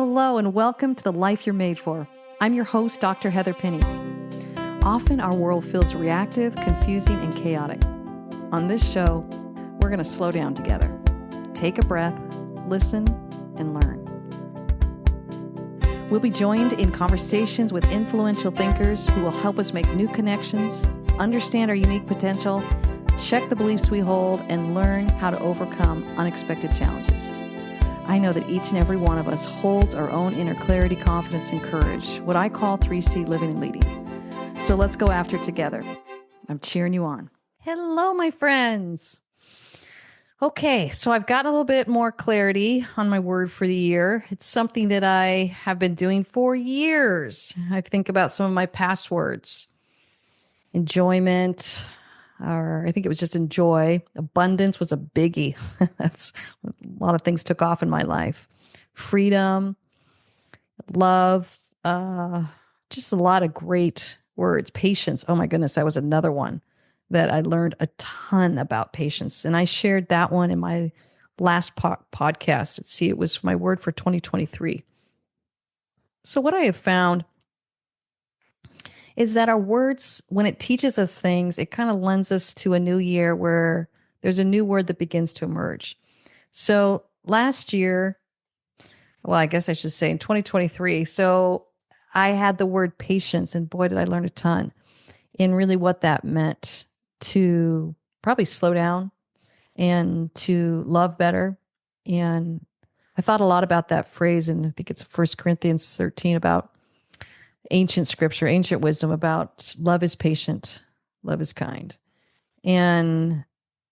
Hello, and welcome to The Life You're Made For. I'm your host, Dr. Heather Pinney. Often our world feels reactive, confusing, and chaotic. On this show, we're going to slow down together. Take a breath, listen, and learn. We'll be joined in conversations with influential thinkers who will help us make new connections, understand our unique potential, check the beliefs we hold, and learn how to overcome unexpected challenges. I know that each and every one of us holds our own inner clarity, confidence, and courage, what I call 3C living and leading. So let's go after it together. I'm cheering you on. Hello, my friends. Okay, so I've gotten a little bit more clarity on my word for the year. It's something that I have been doing for years. I think about some of my past words. Enjoyment, or I think it was just enjoy. Abundance was a biggie. That's a lot of things took off in my life. Freedom, love, just a lot of great words. Patience. Oh my goodness, that was another one that I learned a ton about patience. And I shared that one in my last podcast. Let's see, it was my word for 2023. So what I have found is that our words, when it teaches us things, it kind of lends us to a new year where there's a new word that begins to emerge. So last year, well, I guess I should say in 2023, so I had the word patience, and boy, did I learn a ton in really what that meant to probably slow down and to love better. And I thought a lot about that phrase, and I think it's 1 Corinthians 13 about ancient scripture, ancient wisdom about love is patient, love is kind. And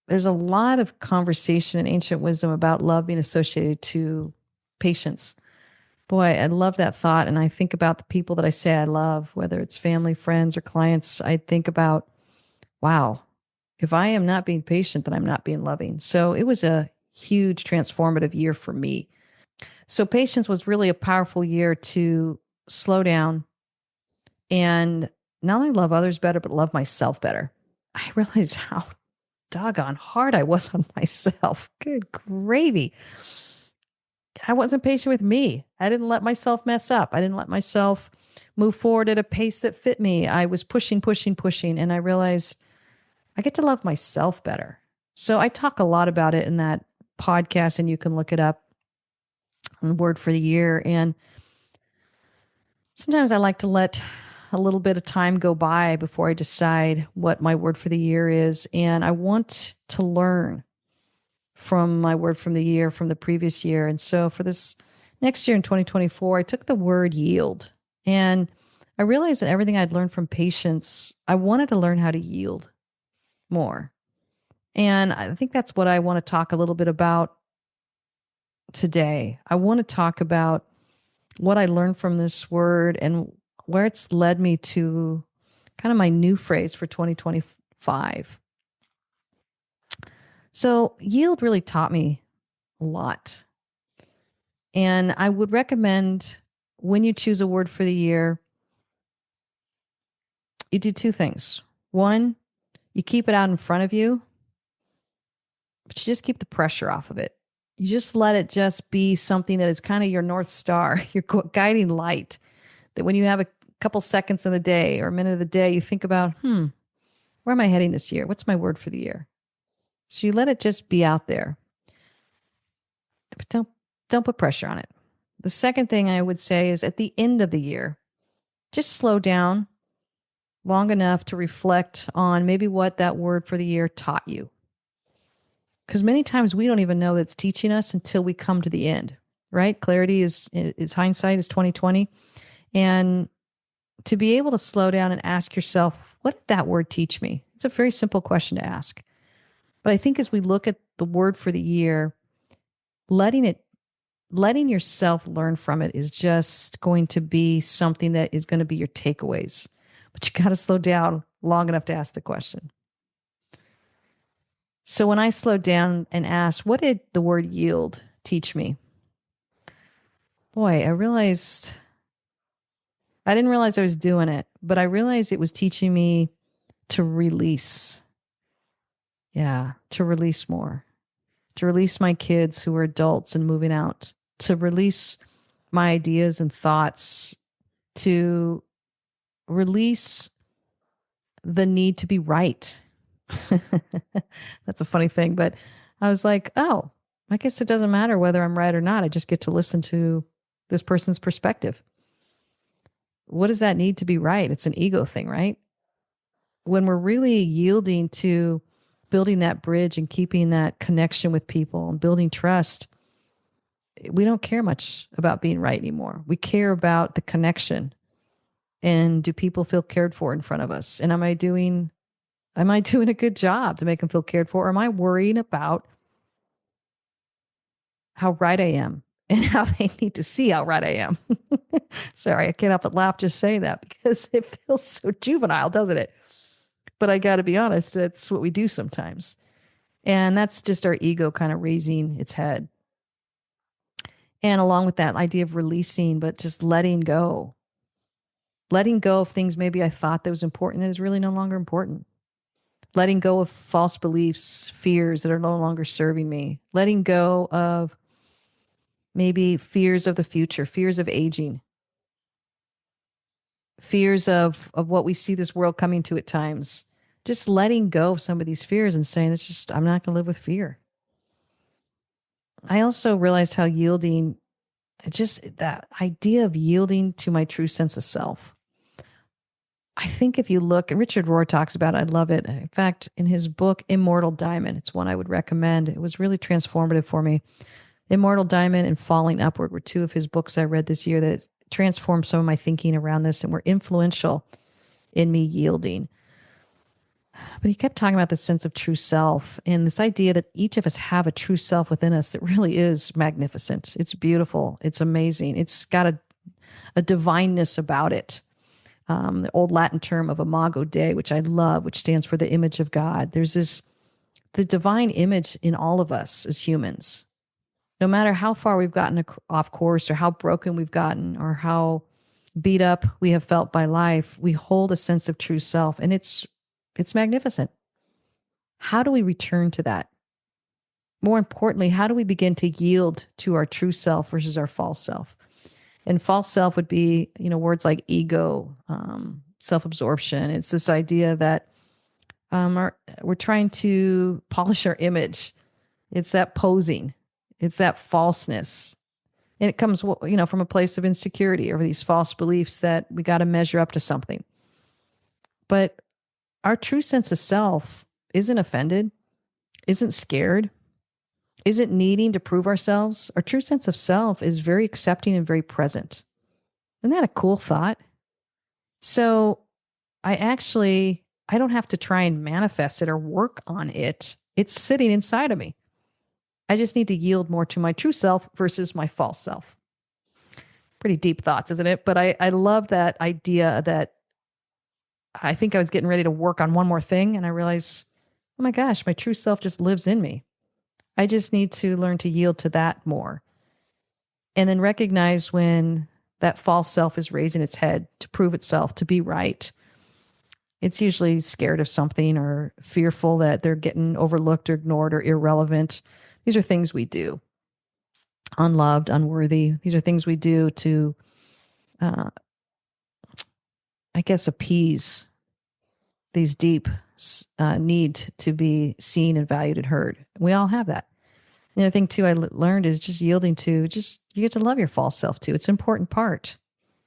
there's a lot of conversation in ancient wisdom about love being associated to patience. Boy, I love that thought. And I think about the people that I say I love, whether it's family, friends, or clients. I think about, wow, if I am not being patient, then I'm not being loving. So it was a huge transformative year for me. So patience was really a powerful year to slow down and not only love others better, but love myself better. I realized how doggone hard I was on myself. Good gravy. I wasn't patient with me. I didn't let myself mess up. I didn't let myself move forward at a pace that fit me. I was pushing. And I realized I get to love myself better. So I talk a lot about it in that podcast, and you can look it up on Word for the Year. And sometimes I like to let a little bit of time go by before I decide what my word for the year is. And I want to learn from my word from the year, from the previous year. And so for this next year in 2024, I took the word yield. And I realized that everything I'd learned from patience, I wanted to learn how to yield more. And I think that's what I want to talk a little bit about today. I want to talk about what I learned from this word and where it's led me to kind of my new phrase for 2025. So yield really taught me a lot. And I would recommend when you choose a word for the year, you do two things. One, you keep it out in front of you, but you just keep the pressure off of it. You just let it just be something that is kind of your North Star, your guiding light, that when you have a couple seconds in the day or a minute of the day, you think about, where am I heading this year? What's my word for the year? So you let it just be out there, but don't put pressure on it. The second thing I would say is at the end of the year, just slow down long enough to reflect on maybe what that word for the year taught you. Because many times we don't even know that it's teaching us until we come to the end, right? Clarity is hindsight, is 2020. And to be able to slow down and ask yourself, what did that word teach me? It's a very simple question to ask. But I think as we look at the word for the year, letting yourself learn from it is just going to be something that is going to be your takeaways. But you got to slow down long enough to ask the question. So when I slowed down and asked, what did the word yield teach me? Boy, I didn't realize I was doing it, but I realized it was teaching me to release. Yeah, to release more. To release my kids who are adults and moving out. To release my ideas and thoughts, to release the need to be right. That's a funny thing, but I was like, oh, I guess it doesn't matter whether I'm right or not. I just get to listen to this person's perspective. What does that need to be right? It's an ego thing, right? When we're really yielding to building that bridge and keeping that connection with people and building trust, we don't care much about being right anymore. We care about the connection. And do people feel cared for in front of us? And am I doing a good job to make them feel cared for? Or am I worrying about how right I am and how they need to see how right I am? Sorry, I can't help but laugh just saying that because it feels so juvenile, doesn't it? But I got to be honest, it's what we do sometimes. And that's just our ego kind of raising its head. And along with that idea of releasing, but just letting go of things maybe I thought that was important that is really no longer important. Letting go of false beliefs, fears that are no longer serving me. Letting go of maybe fears of the future, fears of aging, fears of what we see this world coming to at times. Just letting go of some of these fears and saying, it's just, I'm not going to live with fear. I also realized how yielding, just that idea of yielding to my true sense of self. I think if you look, and Richard Rohr talks about it, I love it. In fact, in his book, Immortal Diamond, it's one I would recommend. It was really transformative for me. Immortal Diamond and Falling Upward were two of his books I read this year that transformed some of my thinking around this and were influential in me yielding. But he kept talking about the sense of true self and this idea that each of us have a true self within us that really is magnificent. It's beautiful. It's amazing. It's got a divineness about it. The old Latin term of imago Dei, which I love, which stands for the image of God. There's the divine image in all of us as humans. No matter how far we've gotten off course or how broken we've gotten or how beat up we have felt by life, we hold a sense of true self, and it's magnificent. How do we return to that? More importantly, how do we begin to yield to our true self versus our false self? And false self would be, words like ego, self-absorption. It's this idea that we're trying to polish our image. It's that posing. It's that falseness. And it comes, from a place of insecurity or these false beliefs that we got to measure up to something. But our true sense of self isn't offended, isn't scared, isn't needing to prove ourselves. Our true sense of self is very accepting and very present. Isn't that a cool thought? So I don't have to try and manifest it or work on it. It's sitting inside of me. I just need to yield more to my true self versus my false self. Pretty deep thoughts, isn't it? But I love that idea that I think I was getting ready to work on one more thing and I realized, oh my gosh, my true self just lives in me. I just need to learn to yield to that more. And then recognize when that false self is raising its head to prove itself, to be right. It's usually scared of something or fearful that they're getting overlooked or ignored or irrelevant. These are things we do. Unloved, unworthy. These are things we do to, appease these deep need to be seen and valued and heard. We all have that. The other thing too I learned is just yielding to you get to love your false self too. It's an important part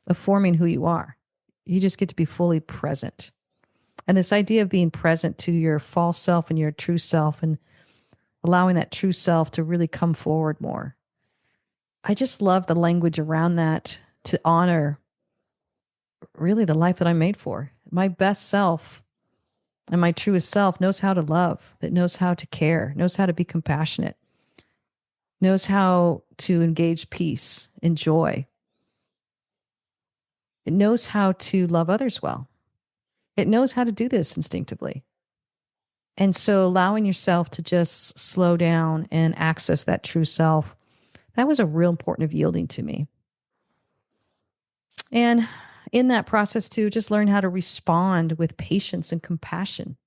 of forming who you are. You just get to be fully present. And this idea of being present to your false self and your true self and allowing that true self to really come forward more. I just love the language around that to honor really the life that I'm made for. My best self and my truest self knows how to love, that knows how to care, knows how to be compassionate, knows how to engage peace and joy. It knows how to love others well. It knows how to do this instinctively. And so allowing yourself to just slow down and access that true self, that was a real important of yielding to me. And in that process too, just learn how to respond with patience and compassion.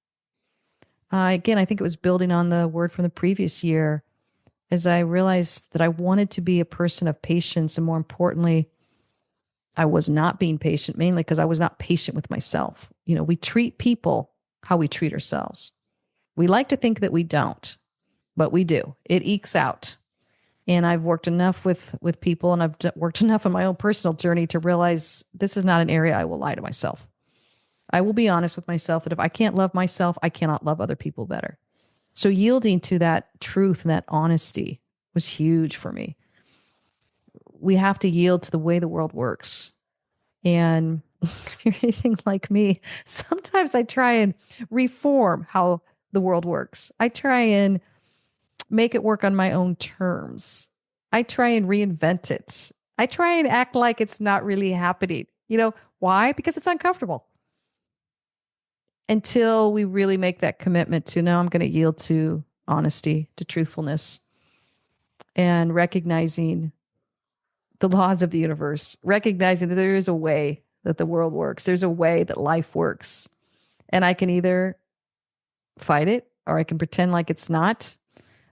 Again, I think it was building on the word from the previous year as I realized that I wanted to be a person of patience. And more importantly, I was not being patient, mainly because I was not patient with myself. You know, we treat people how we treat ourselves. We like to think that we don't, but we do. It ekes out. And I've worked enough with people, and I've worked enough on my own personal journey to realize this is not an area I will lie to myself. I will be honest with myself that if I can't love myself, I cannot love other people better. So yielding to that truth and that honesty was huge for me. We have to yield to the way the world works. And if you're anything like me, sometimes I try and reform how the world works. I try and make it work on my own terms. I try and reinvent it. I try and act like it's not really happening. You know, why? Because it's uncomfortable. Until we really make that commitment to, no, I'm going to yield to honesty, to truthfulness, and recognizing the laws of the universe, recognizing that there is a way that the world works. There's a way that life works. And I can either fight it, or I can pretend like it's not,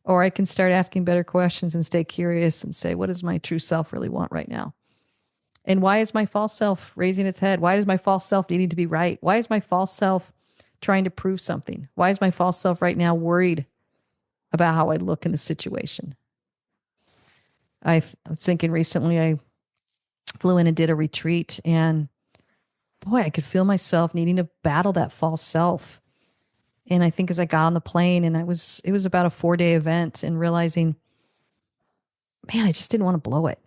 or I can start asking better questions and stay curious and say, what does my true self really want right now? And why is my false self raising its head? Why is my false self needing to be right? Why is my false self trying to prove something? Why is my false self right now worried about how I look in the situation? I was thinking recently, I flew in and did a retreat, and boy, I could feel myself needing to battle that false self. And I think as I got on the plane, and it was about a 4-day event, and realizing, man, I just didn't want to blow it.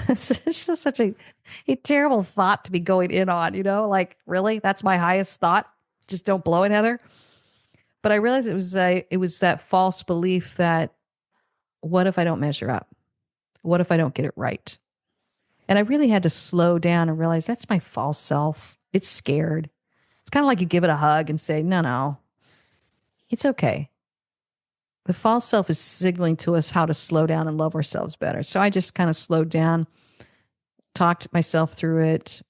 It's just such a terrible thought to be going in on, you know, like, really? That's my highest thought. Just don't blow it, Heather. But I realized it was that false belief that, what if I don't measure up? What if I don't get it right? And I really had to slow down and realize that's my false self. It's scared. It's kind of like you give it a hug and say, no, no, it's okay. The false self is signaling to us how to slow down and love ourselves better. So I just kind of slowed down, talked myself through it,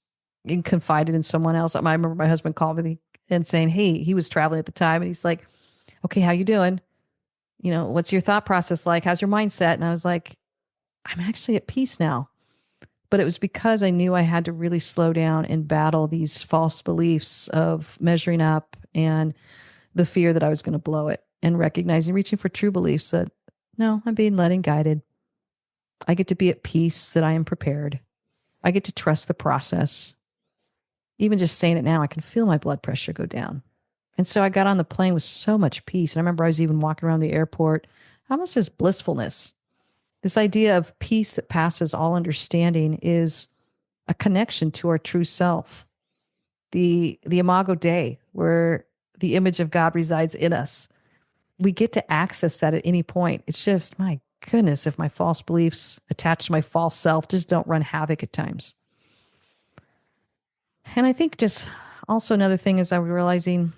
and confided in someone else. I remember my husband called me and saying, hey, he was traveling at the time, and he's like, okay, how you doing? You know, what's your thought process like? How's your mindset? And I was like, I'm actually at peace now. But it was because I knew I had to really slow down and battle these false beliefs of measuring up and the fear that I was going to blow it, and recognizing, reaching for true beliefs that, no, I'm being led and guided. I get to be at peace, that I am prepared. I get to trust the process. Even just saying it now, I can feel my blood pressure go down. And so I got on the plane with so much peace. And I remember I was even walking around the airport, almost as blissfulness. This idea of peace that passes all understanding is a connection to our true self. The Imago Dei, where the image of God resides in us. We get to access that at any point. It's just, my goodness, if my false beliefs attached to my false self just don't run havoc at times. And I think just also another thing is I was realizing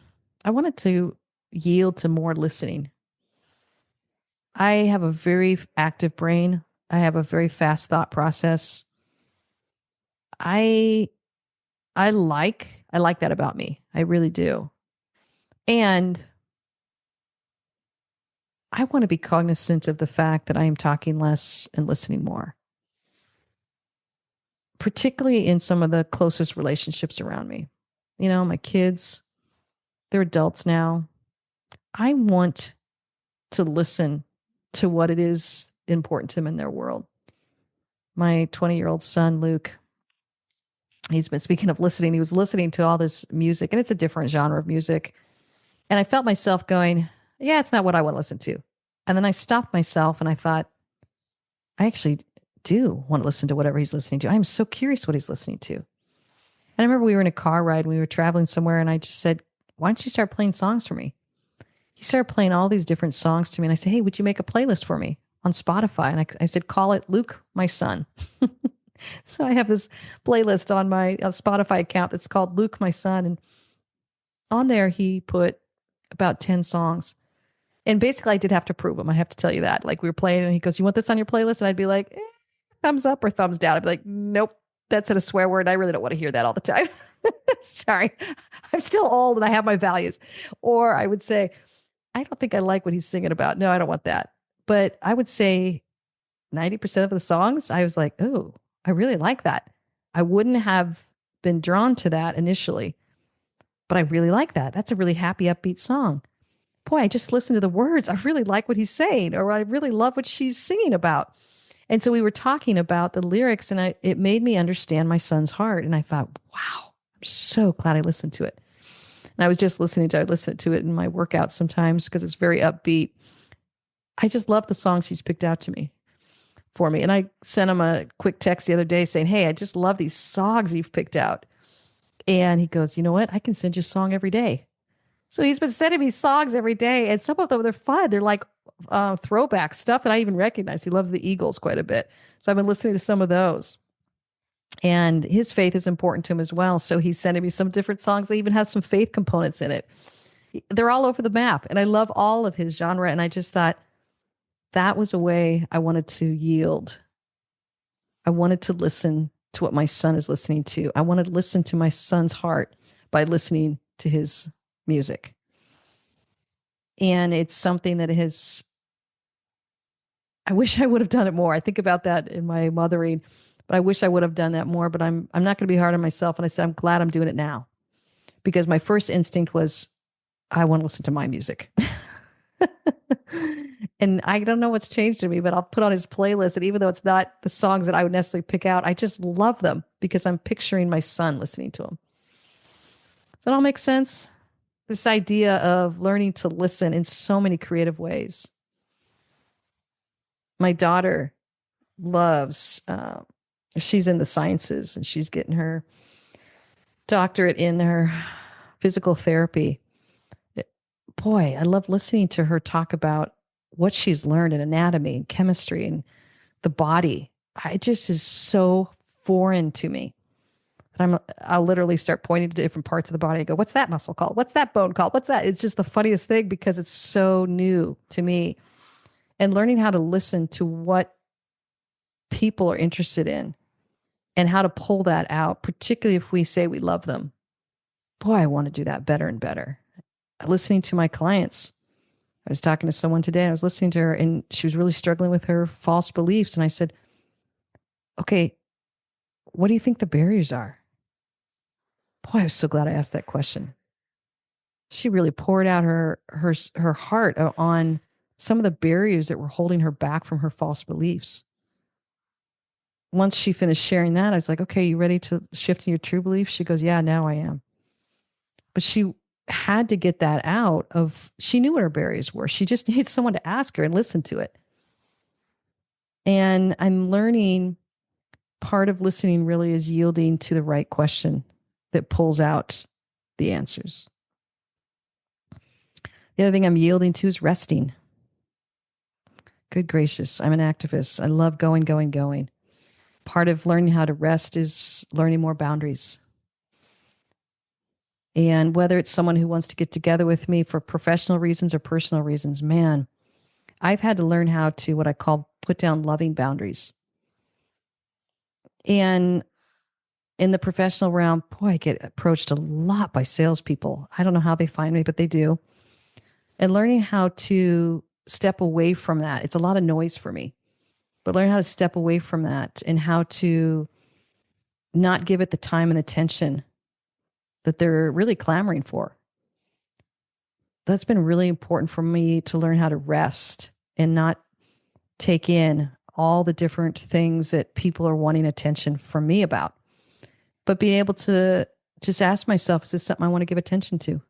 I wanted to yield to more listening. I have a very active brain. I have a very fast thought process. I I like that about me. I really do. And I want to be cognizant of the fact that I am talking less and listening more, particularly in some of the closest relationships around me. You know, my kids, they're adults now. I want to listen to what it is important to them in their world. My 20-year-old son, Luke, he's been, speaking of listening, he was listening to all this music, and it's a different genre of music. And I felt myself going, yeah, it's not what I want to listen to. And then I stopped myself and I thought, I actually do want to listen to whatever he's listening to. I'm so curious what he's listening to. And I remember we were in a car ride and we were traveling somewhere, and I just said, why don't you start playing songs for me? He started playing all these different songs to me. And I said, hey, would you make a playlist for me on Spotify? And I said, call it Luke, My Son. So I have this playlist on my Spotify account that's called Luke, My Son. And on there, he put about 10 songs. And basically, I did have to prove him. I have to tell you that. Like, we were playing and he goes, you want this on your playlist? And I'd be like, thumbs up or thumbs down. I'd be like, nope, that's a swear word. I really don't want to hear that all the time. Sorry, I'm still old and I have my values. Or I would say, I don't think I like what he's singing about. No, I don't want that. But I would say 90% of the songs, I was like, oh, I really like that. I wouldn't have been drawn to that initially, but I really like that. That's a really happy, upbeat song. Boy, I just listened to the words. I really like what he's saying, or I really love what she's singing about. And so we were talking about the lyrics, and it made me understand my son's heart. And I thought, wow, I'm so glad I listened to it. And I was just I listen to it in my workout sometimes because it's very upbeat. I just love the songs he's picked out to me for me. And I sent him a quick text the other day saying, hey, I just love these songs you've picked out. And he goes, you know what? I can send you a song every day. So he's been sending me songs every day. And some of them, they're fun. They're like throwback stuff that I even recognize. He loves the Eagles quite a bit. So I've been listening to some of those. And his faith is important to him as well. So he's sending me some different songs that even have some faith components in it. They're all over the map. And I love all of his genre. And I just thought that was a way I wanted to yield. I wanted to listen to what my son is listening to. I wanted to listen to my son's heart by listening to his music. And it's something that I wish I would have done it more. I think about that in my mothering, but I wish I would have done that more. But I'm not going to be hard on myself. And I said, I'm glad I'm doing it now, because my first instinct was, I want to listen to my music. And I don't know what's changed in me, but I'll put on his playlist. And even though it's not the songs that I would necessarily pick out, I just love them because I'm picturing my son listening to them. Does that all make sense? This idea of learning to listen in so many creative ways. My daughter loves, she's in the sciences and she's getting her doctorate in her physical therapy. Boy, I love listening to her talk about what she's learned in anatomy and chemistry and the body. It just is so foreign to me that I'll literally start pointing to different parts of the body. I go, what's that muscle called? What's that bone called? What's that? It's just the funniest thing because it's so new to me. And learning how to listen to what people are interested in and how to pull that out, particularly if we say we love them. Boy, I want to do that better and better. Listening to my clients. I was talking to someone today and I was listening to her and she was really struggling with her false beliefs. And I said, okay, what do you think the barriers are? Boy, I was so glad I asked that question. She really poured out her heart on some of the barriers that were holding her back from her false beliefs. Once she finished sharing that, I was like, okay, you ready to shift in your true beliefs? She goes, yeah, now I am. But she had to get that out of, she knew what her barriers were. She just needed someone to ask her and listen to it. And I'm learning part of listening really is yielding to the right question that pulls out the answers. The other thing I'm yielding to is resting. Good gracious, I'm an activist. I love going, going, going. Part of learning how to rest is learning more boundaries. And whether it's someone who wants to get together with me for professional reasons or personal reasons, man, I've had to learn how to what I call put down loving boundaries. And in the professional realm, boy, I get approached a lot by salespeople. I don't know how they find me, but they do. And learning how to step away from that. It's a lot of noise for me, but learn how to step away from that and how to not give it the time and attention that they're really clamoring for. That's been really important for me to learn how to rest and not take in all the different things that people are wanting attention from me about, but be able to just ask myself, is this something I want to give attention to?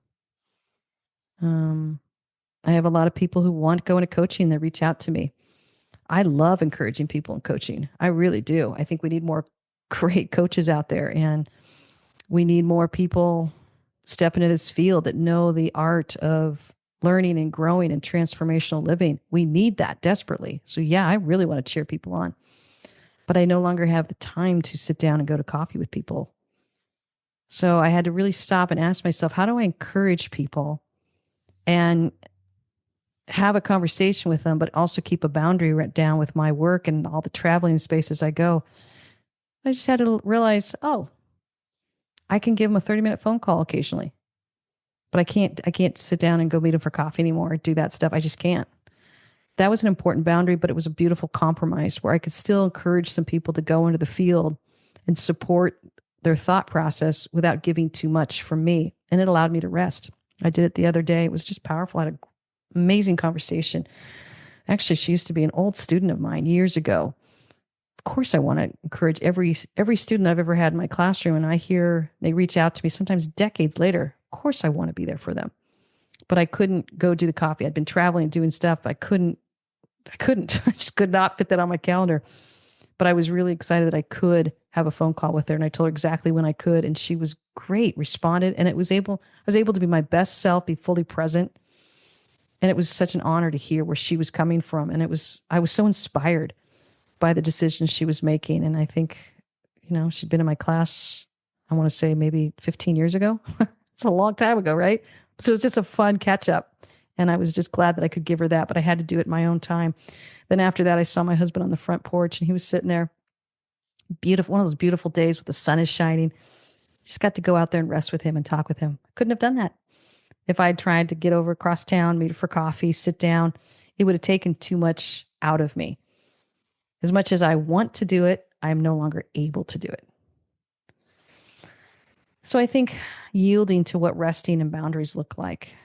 I have a lot of people who want to go into coaching that reach out to me. I love encouraging people in coaching. I really do. I think we need more great coaches out there, and we need more people step into this field that know the art of learning and growing and transformational living. We need that desperately. So yeah, I really want to cheer people on, but I no longer have the time to sit down and go to coffee with people. So I had to really stop and ask myself, how do I encourage people and have a conversation with them, but also keep a boundary right down with my work and all the traveling spaces I go? I just had to realize, oh, I can give them a 30-minute phone call occasionally, but I can't sit down and go meet them for coffee anymore or do that stuff. I just can't. That was an important boundary, but it was a beautiful compromise where I could still encourage some people to go into the field and support their thought process without giving too much from me. And it allowed me to rest. I did it the other day. It was just powerful. I had an amazing conversation. Actually, she used to be an old student of mine years ago. Of course, I want to encourage every student I've ever had in my classroom. And I hear they reach out to me sometimes decades later. Of course, I want to be there for them. But I couldn't go do the coffee. I'd been traveling and doing stuff, but I couldn't. I just could not fit that on my calendar. But I was really excited that I could have a phone call with her, and I told her exactly when I could, and she was great, responded, and I was able to be my best self, be fully present. And it was such an honor to hear where she was coming from. And I was so inspired by the decisions she was making. And I think, she'd been in my class, I want to say maybe 15 years ago. It's a long time ago, right? So it was just a fun catch up. And I was just glad that I could give her that, but I had to do it in my own time. Then after that, I saw my husband on the front porch and he was sitting there. Beautiful, one of those beautiful days with the sun is shining. Just got to go out there and rest with him and talk with him. Couldn't have done that. If I had tried to get over across town, meet for coffee, sit down, it would have taken too much out of me. As much as I want to do it, I am no longer able to do it. So I think yielding to what resting and boundaries look like.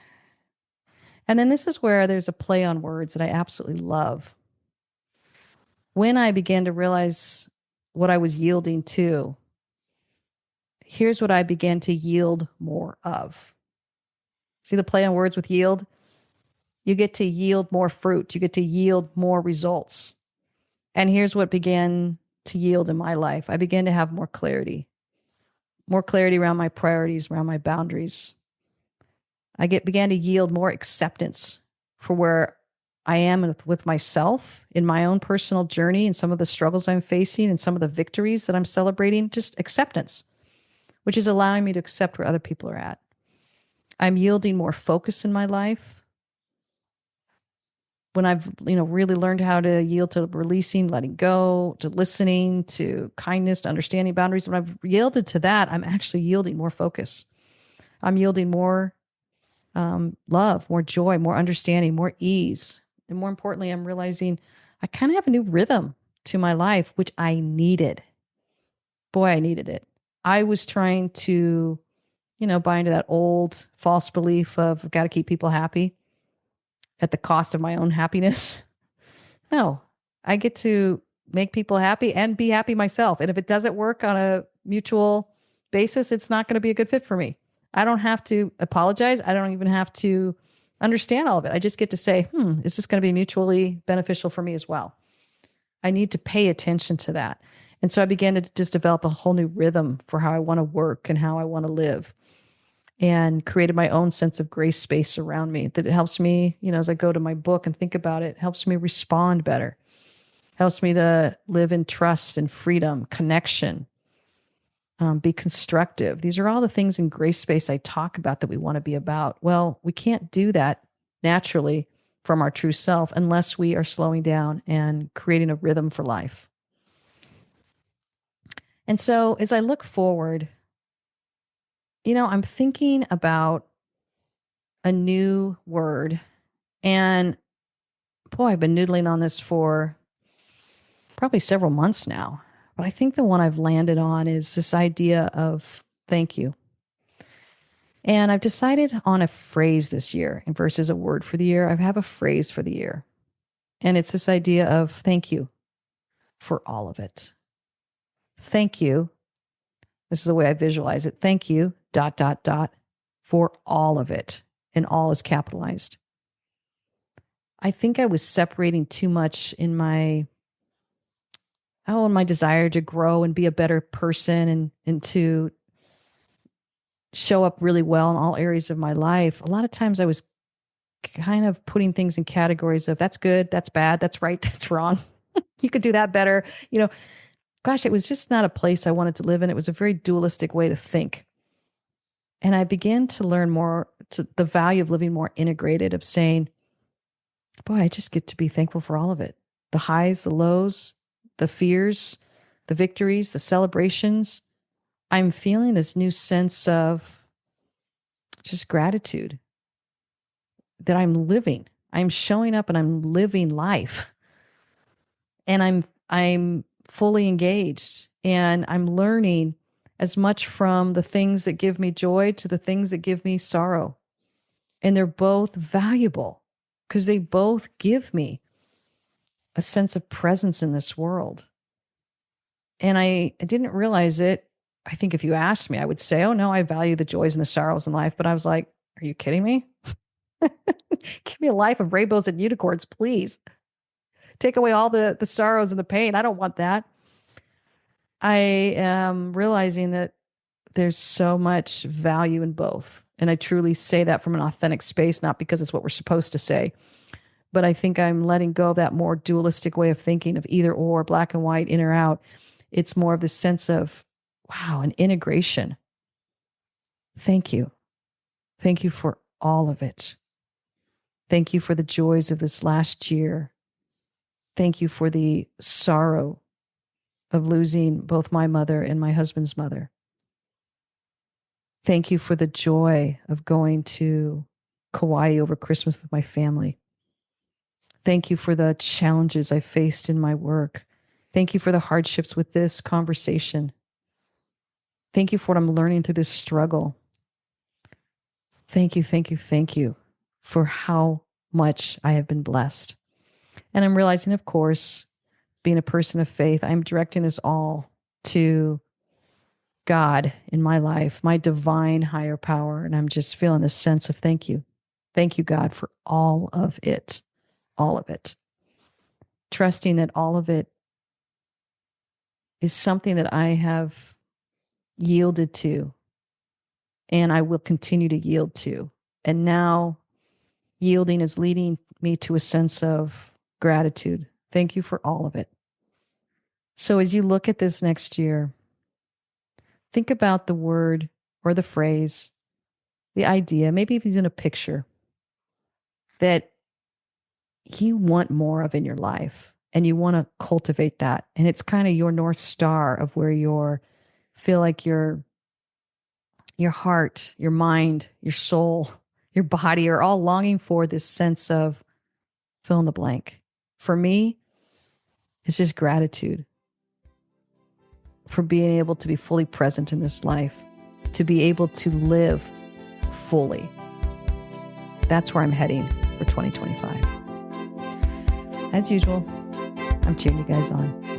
And then this is where there's a play on words that I absolutely love. When I began to realize what I was yielding to, here's what I began to yield more of. See the play on words with yield? You get to yield more fruit. You get to yield more results. And here's what began to yield in my life. I began to have more clarity around my priorities, around my boundaries. I began to yield more acceptance for where I am with myself in my own personal journey and some of the struggles I'm facing and some of the victories that I'm celebrating. Just acceptance, which is allowing me to accept where other people are at. I'm yielding more focus in my life. When I've, really learned how to yield to releasing, letting go, to listening, to kindness, to understanding boundaries, when I've yielded to that, I'm actually yielding more focus. I'm yielding more love, more joy, more understanding, more ease. And more importantly, I'm realizing I kind of have a new rhythm to my life, which I needed. Boy, I needed it. I was trying to, buy into that old false belief of got to keep people happy at the cost of my own happiness. No, I get to make people happy and be happy myself. And if it doesn't work on a mutual basis, it's not going to be a good fit for me. I don't have to apologize. I don't even have to understand all of it. I just get to say, is this going to be mutually beneficial for me as well? I need to pay attention to that. And so I began to just develop a whole new rhythm for how I want to work and how I want to live, and created my own sense of grace space around me that helps me, as I go to my book and think about it, helps me respond better, helps me to live in trust and freedom, connection, be constructive. These are all the things in grace space I talk about that we want to be about. Well, we can't do that naturally from our true self unless we are slowing down and creating a rhythm for life. And so as I look forward, I'm thinking about a new word. And boy, I've been noodling on this for probably several months now. But I think the one I've landed on is this idea of thank you. And I've decided on a phrase this year and versus a word for the year. I have a phrase for the year. And it's this idea of thank you for all of it. Thank you. This is the way I visualize it. Thank you, ... for all of it. And all is capitalized. I think I was separating too much in my desire to grow and be a better person and to show up really well in all areas of my life. A lot of times I was kind of putting things in categories of that's good, that's bad, that's right, that's wrong. You could do that better. Gosh, it was just not a place I wanted to live in. It was a very dualistic way to think. And I began to learn more to the value of living more integrated, of saying, boy, I just get to be thankful for all of it. The highs, the lows, the fears, the victories, the celebrations. I'm feeling this new sense of just gratitude that I'm living. I'm showing up and I'm living life, and I'm fully engaged, and I'm learning as much from the things that give me joy to the things that give me sorrow. And they're both valuable because they both give me a sense of presence in this world. And I didn't realize it. I think if you asked me, I would say, oh no, I value the joys and the sorrows in life. But I was like, are you kidding me? Give me a life of rainbows and unicorns, please. Take away all the sorrows and the pain. I don't want that. I am realizing that there's so much value in both. And I truly say that from an authentic space, not because it's what we're supposed to say, but I think I'm letting go of that more dualistic way of thinking of either or, black and white, in or out. It's more of the sense of, wow, an integration. Thank you. Thank you for all of it. Thank you for the joys of this last year. Thank you for the sorrow of losing both my mother and my husband's mother. Thank you for the joy of going to Kauai over Christmas with my family. Thank you for the challenges I faced in my work. Thank you for the hardships with this conversation. Thank you for what I'm learning through this struggle. Thank you, thank you, thank you for how much I have been blessed. And I'm realizing, of course, being a person of faith, I'm directing this all to God in my life, my divine higher power. And I'm just feeling this sense of thank you. Thank you, God, for all of it. All of it. Trusting that all of it is something that I have yielded to and I will continue to yield to. And now yielding is leading me to a sense of gratitude. Thank you for all of it. So as you look at this next year, think about the word or the phrase, the idea, maybe if it's in a picture that you want more of in your life and you want to cultivate that. And it's kind of your North Star of where you feel like your heart, your mind, your soul, your body are all longing for this sense of fill in the blank. For me, it's just gratitude for being able to be fully present in this life, to be able to live fully. That's where I'm heading for 2025. As usual, I'm cheering you guys on.